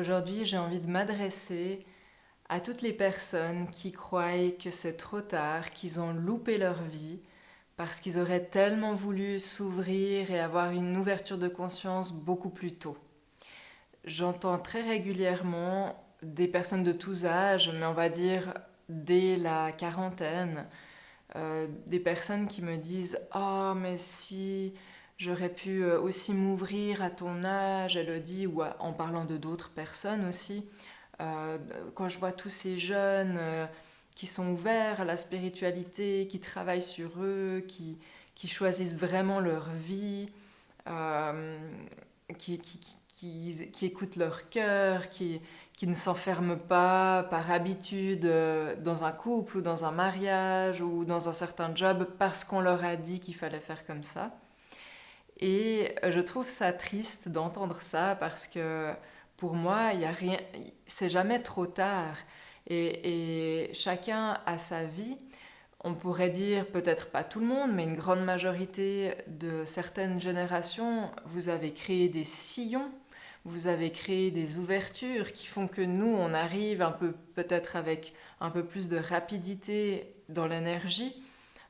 aujourd'hui, j'ai envie de m'adresser à toutes les personnes qui croient que c'est trop tard, qu'ils ont loupé leur vie, parce qu'ils auraient tellement voulu s'ouvrir et avoir une ouverture de conscience beaucoup plus tôt. J'entends très régulièrement des personnes de tous âges, mais on va dire dès la quarantaine, des personnes qui me disent «Oh, mais si j'aurais pu aussi m'ouvrir à ton âge, Elodie», ou en parlant de d'autres personnes aussi. Euh, Quand je vois tous ces jeunes qui sont ouverts à la spiritualité, qui travaillent sur eux, qui choisissent vraiment leur vie, euh, qui écoutent leur cœur, qui ne s'enferment pas par habitude dans un couple ou dans un mariage ou dans un certain job parce qu'on leur a dit qu'il fallait faire comme ça. Et je trouve ça triste d'entendre ça parce que pour moi, il y a rien, c'est jamais trop tard. Et chacun a sa vie. On pourrait dire, peut-être pas tout le monde, mais une grande majorité de certaines générations, vous avez créé des sillons, vous avez créé des ouvertures qui font que nous, on arrive un peu, peut-être avec un peu plus de rapidité dans l'énergie,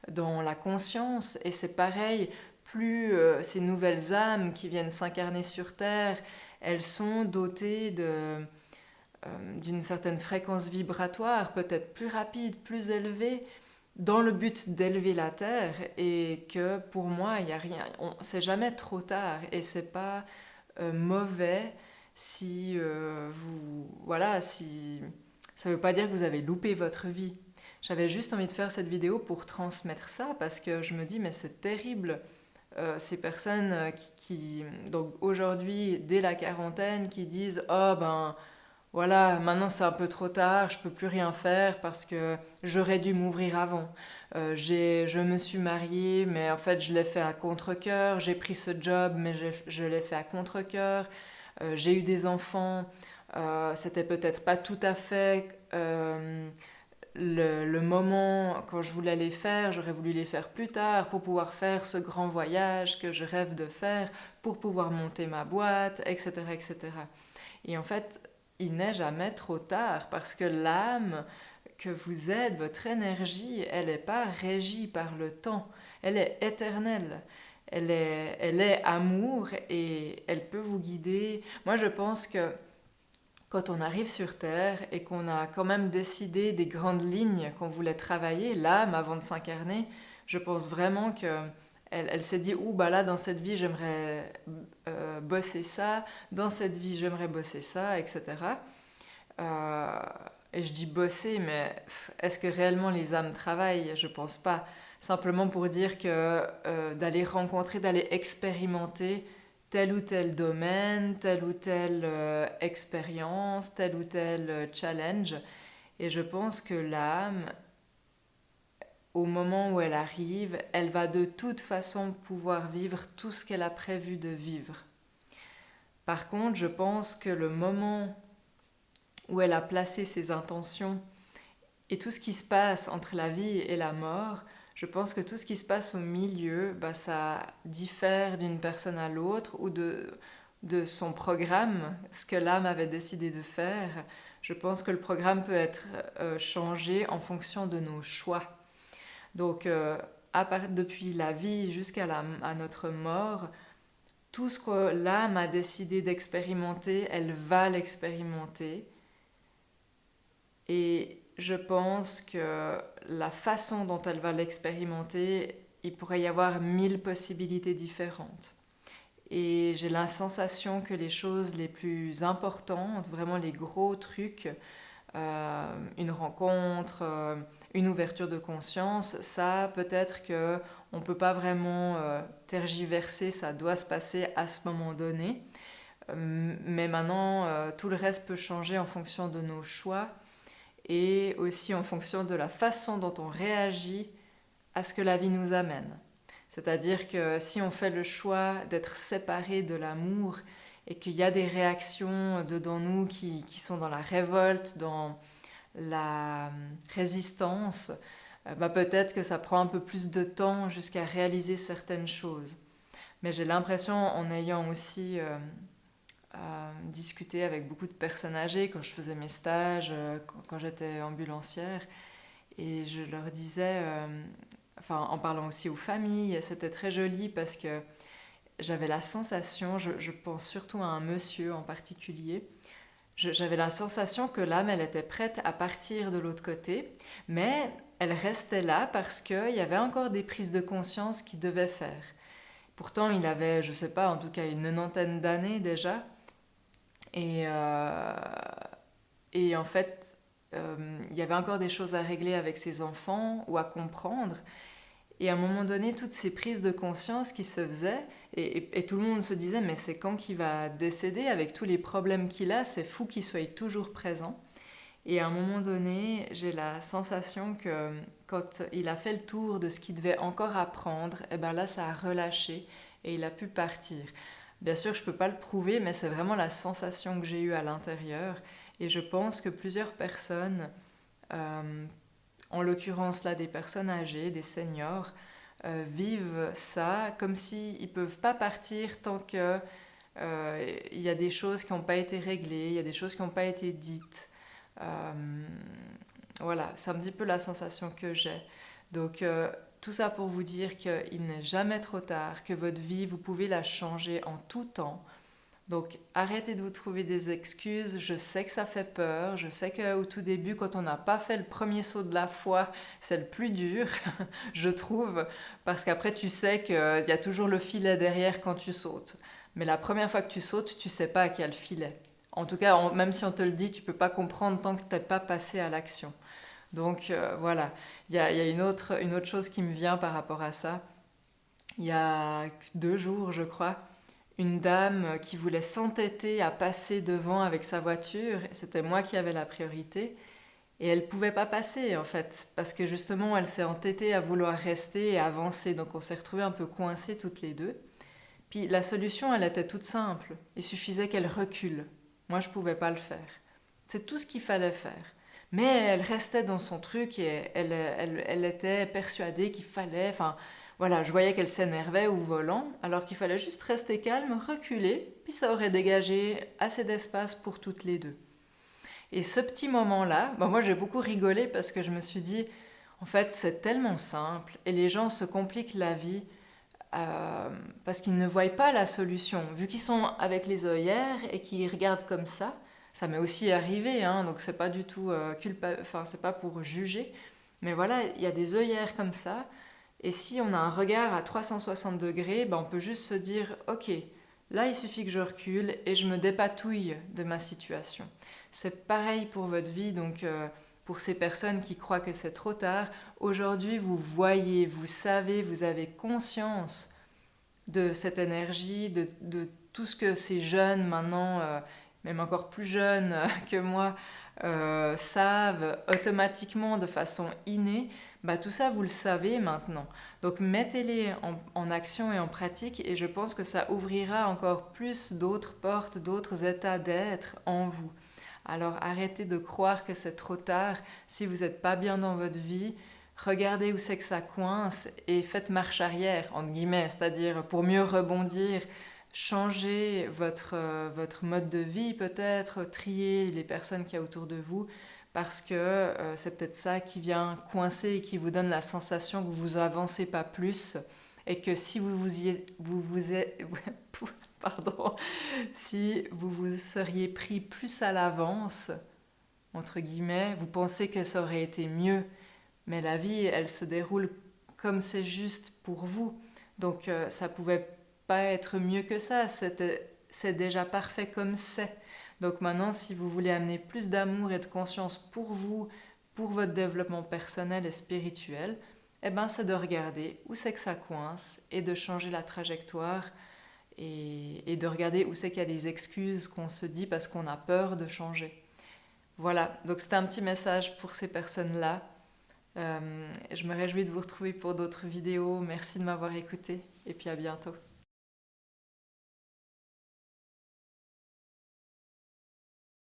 dans la conscience. Et c'est pareil, plus ces nouvelles âmes qui viennent s'incarner sur Terre, elles sont dotées d'une certaine fréquence vibratoire, peut-être plus rapide, plus élevée, dans le but d'élever la Terre. Et que pour moi, il y a rien, c'est jamais trop tard et c'est pas mauvais si voilà, si ça veut pas dire que vous avez loupé votre vie. J'avais juste envie de faire cette vidéo pour transmettre ça parce que je me dis mais c'est terrible, ces personnes donc aujourd'hui dès la quarantaine qui disent oh ben voilà, maintenant c'est un peu trop tard, je peux plus rien faire parce que j'aurais dû m'ouvrir avant. Je me suis mariée, mais en fait je l'ai fait à contre-cœur. J'ai pris ce job, mais je l'ai fait à contre-cœur. J'ai eu des enfants, c'était peut-être pas tout à fait le moment quand je voulais les faire. J'aurais voulu les faire plus tard pour pouvoir faire ce grand voyage que je rêve de faire, pour pouvoir monter ma boîte, etc., etc. Et en fait, il n'est jamais trop tard parce que l'âme que vous êtes, votre énergie, elle n'est pas régie par le temps. Elle est éternelle. Elle est amour et elle peut vous guider. Moi, je pense que quand on arrive sur Terre et qu'on a quand même décidé des grandes lignes qu'on voulait travailler, l'âme, avant de s'incarner, je pense vraiment que elle s'est dit, ouh, bah là, dans cette vie, j'aimerais bosser ça, dans cette vie, j'aimerais bosser ça, etc. Euh, et je dis bosser, mais est-ce que réellement les âmes travaillent? Je pense pas. Simplement pour dire que d'aller rencontrer, d'aller expérimenter tel ou tel domaine, telle ou telle expérience, tel ou tel challenge. Et je pense que l'âme, au moment où elle arrive, elle va de toute façon pouvoir vivre tout ce qu'elle a prévu de vivre. Par contre, je pense que le moment où elle a placé ses intentions et tout ce qui se passe entre la vie et la mort, je pense que tout ce qui se passe au milieu, bah, ça diffère d'une personne à l'autre ou de son programme, ce que l'âme avait décidé de faire. Je pense que le programme peut être changé en fonction de nos choix. Donc, depuis la vie jusqu'à à notre mort, tout ce que l'âme a décidé d'expérimenter, elle va l'expérimenter. Et je pense que la façon dont elle va l'expérimenter, il pourrait y avoir 1000 possibilités différentes. Et j'ai la sensation que les choses les plus importantes, vraiment les gros trucs, une rencontre, une ouverture de conscience, ça peut-être que on peut pas vraiment tergiverser, ça doit se passer à ce moment donné. Mais maintenant, tout le reste peut changer en fonction de nos choix et aussi en fonction de la façon dont on réagit à ce que la vie nous amène. C'est-à-dire que si on fait le choix d'être séparé de l'amour et qu'il y a des réactions dedans nous qui sont dans la révolte, dans la résistance, bah peut-être que ça prend un peu plus de temps jusqu'à réaliser certaines choses. Mais j'ai l'impression, en ayant aussi discuté avec beaucoup de personnes âgées quand je faisais mes stages, quand j'étais ambulancière. Et je leur disais, enfin en parlant aussi aux familles, c'était très joli parce que j'avais la sensation, je pense surtout à un monsieur en particulier, j'avais la sensation que l'âme, elle était prête à partir de l'autre côté, mais elle restait là parce qu'il y avait encore des prises de conscience qu'il devait faire. Pourtant, il avait, je sais pas, en tout cas une 90 d'années déjà. Et, euh, et en fait, il y avait encore des choses à régler avec ses enfants ou à comprendre. Et à un moment donné, toutes ces prises de conscience qui se faisaient, et tout le monde se disait, mais c'est quand qu'il va décéder avec tous les problèmes qu'il a, c'est fou qu'il soit toujours présent. Et à un moment donné, j'ai la sensation que quand il a fait le tour de ce qu'il devait encore apprendre, et ben là, ça a relâché et il a pu partir. Bien sûr, je ne peux pas le prouver, mais c'est vraiment la sensation que j'ai eue à l'intérieur. Et je pense que plusieurs personnes, euh, en l'occurrence là des personnes âgées, des seniors, vivent ça comme s'ils ne peuvent pas partir tant que il y a des choses qui n'ont pas été réglées, il y a des choses qui n'ont pas été dites. Euh, voilà, c'est un petit peu la sensation que j'ai. Donc tout ça pour vous dire qu'il n'est jamais trop tard, que votre vie, vous pouvez la changer en tout temps. Donc arrêtez de vous trouver des excuses, je sais que ça fait peur, je sais qu'au tout début, quand on n'a pas fait le premier saut de la foi, c'est le plus dur, je trouve, parce qu'après tu sais qu'il y a toujours le filet derrière quand tu sautes. Mais la première fois que tu sautes, tu sais pas qu'il y a le filet. En tout cas, même si on te le dit, tu peux pas comprendre tant que tu n'es pas passé à l'action. Donc voilà, il y a une autre chose qui me vient par rapport à ça. Il y a 2 jours, je crois, une dame qui voulait s'entêter à passer devant avec sa voiture. C'était moi qui avais la priorité. Et elle ne pouvait pas passer, en fait, parce que justement, elle s'est entêtée à vouloir rester et avancer. Donc on s'est retrouvés un peu coincés toutes les deux. Puis la solution, elle était toute simple. Il suffisait qu'elle recule. Moi, je ne pouvais pas le faire. C'est tout ce qu'il fallait faire. Mais elle restait dans son truc et elle était persuadée qu'il fallait... Enfin, voilà, je voyais qu'elle s'énervait au volant, alors qu'il fallait juste rester calme, reculer, puis ça aurait dégagé assez d'espace pour toutes les deux. Et ce petit moment-là, bah moi j'ai beaucoup rigolé parce que je me suis dit, en fait c'est tellement simple et les gens se compliquent la vie parce qu'ils ne voient pas la solution. Vu qu'ils sont avec les œillères et qu'ils regardent comme ça m'est aussi arrivé, hein, donc c'est pas du tout enfin c'est pas pour juger, mais voilà, il y a des œillères comme ça, et si on a un regard à 360 degrés, ben on peut juste se dire, ok, là il suffit que je recule et je me dépatouille de ma situation. C'est pareil pour votre vie, donc pour ces personnes qui croient que c'est trop tard, aujourd'hui vous voyez, vous savez, vous avez conscience de cette énergie, de tout ce que ces jeunes maintenant, même encore plus jeunes que moi, savent automatiquement de façon innée, bah, tout ça vous le savez maintenant. Donc mettez-les en action et en pratique et je pense que ça ouvrira encore plus d'autres portes, d'autres états d'être en vous. Alors arrêtez de croire que c'est trop tard si vous n'êtes pas bien dans votre vie. Regardez où c'est que ça coince et faites marche arrière, entre guillemets, c'est-à-dire pour mieux rebondir, changez votre mode de vie peut-être, trier les personnes qu'il y a autour de vous, parce que c'est peut-être ça qui vient coincer et qui vous donne la sensation que vous avancez pas plus et que si pardon, si vous vous seriez pris plus à l'avance, entre guillemets, vous pensez que ça aurait été mieux. Mais la vie, elle se déroule comme c'est juste pour vous. Donc ça pouvait pas être mieux que ça. C'est déjà parfait comme c'est. Donc maintenant, si vous voulez amener plus d'amour et de conscience pour vous, pour votre développement personnel et spirituel, eh ben c'est de regarder où c'est que ça coince et de changer la trajectoire et de regarder où c'est qu'il y a des excuses qu'on se dit parce qu'on a peur de changer. Voilà, donc c'était un petit message pour ces personnes-là. Je me réjouis de vous retrouver pour d'autres vidéos. Merci de m'avoir écouté et puis à bientôt.